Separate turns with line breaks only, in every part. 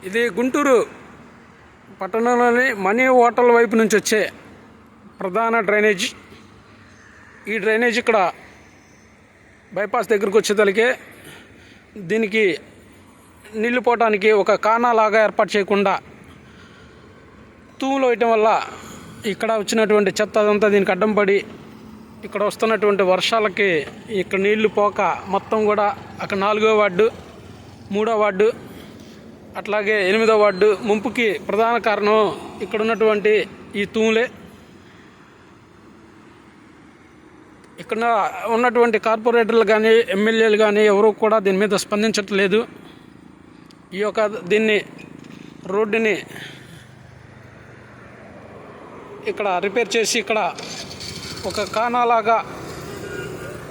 ఇది గుంటూరు పట్టణంలోని money hotel వైపు నుంచి వచ్చే ప్రధాన డ్రైనేజ్. ఈ డ్రైనేజ్ ఇక్కడ బైపాస్ దగ్గరకు వచ్చేతలకే దీనికి నీళ్లు పోవటానికి ఒక కానాలాగా ఏర్పాటు చేయకుండా తూములు వేయటం వల్ల ఇక్కడ వచ్చినటువంటి చెత్త అదంతా దీనికి అడ్డం పడి ఇక్కడ వస్తున్నటువంటి వర్షాలకి ఇక్కడ నీళ్లు పోక మొత్తం కూడా అక్కడ 4వ వార్డు 3వ వార్డు అట్లాగే 8వ వార్డు ముంపుకి ప్రధాన కారణం ఇక్కడ ఉన్నటువంటి ఈ తూములే. ఇక్కడ ఉన్నటువంటి కార్పొరేటర్లు కానీ ఎమ్మెల్యేలు కానీ ఎవరు కూడా దీని మీద స్పందించట్లేదు. దీన్ని రోడ్డుని ఇక్కడ రిపేర్ చేసి ఇక్కడ ఒక కానాలాగా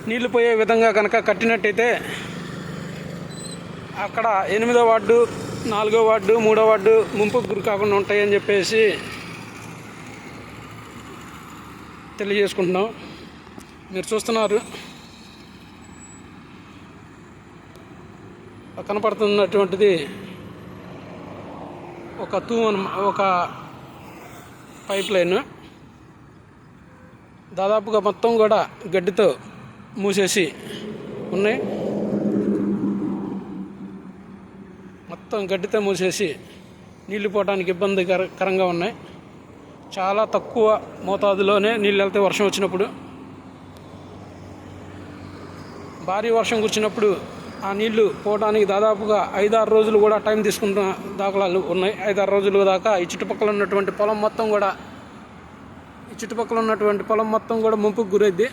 నీళ్లు పోయే విధంగా కనుక కట్టినట్టయితే అక్కడ 8వ వార్డు 4వ వార్డు 3వ వార్డు ముంపుకు గురి కాకుండా ఉంటాయని చెప్పేసి తెలియజేసుకుంటున్నాం. మీరు చూస్తున్నారు కనపడుతున్నటువంటిది ఒక పైప్ లైన్. దాదాపుగా మొత్తం కూడా గడ్డితో మూసేసి ఉన్నాయి. మొత్తం గడ్డితో మూసేసి నీళ్లు పోవడానికి ఇబ్బందికరంగా ఉన్నాయి. చాలా తక్కువ మోతాదులోనే నీళ్ళు వెళ్తాయి. వర్షం వచ్చినప్పుడు, భారీ వర్షం కురిచినప్పుడు ఆ నీళ్లు పోవడానికి దాదాపుగా 5-6 రోజులు కూడా టైం తీసుకుంటున్న దాఖలాలు ఉన్నాయి. 5-6 రోజుల దాకా ఈ చుట్టుపక్కల ఉన్నటువంటి పొలం మొత్తం కూడా ముంపుకు గురైద్ది.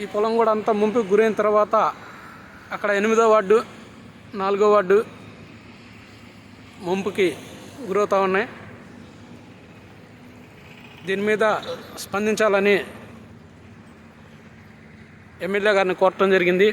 ఈ పొలం కూడా అంతా ముంపుకు గురైన తర్వాత అక్కడ 8వ వార్డు 4వ వార్డు ముంపుకి గురవుతూ ఉన్నాయి. దీని మీద స్పందించాలని ఎమ్మెల్యే గారిని కోరటం జరిగింది.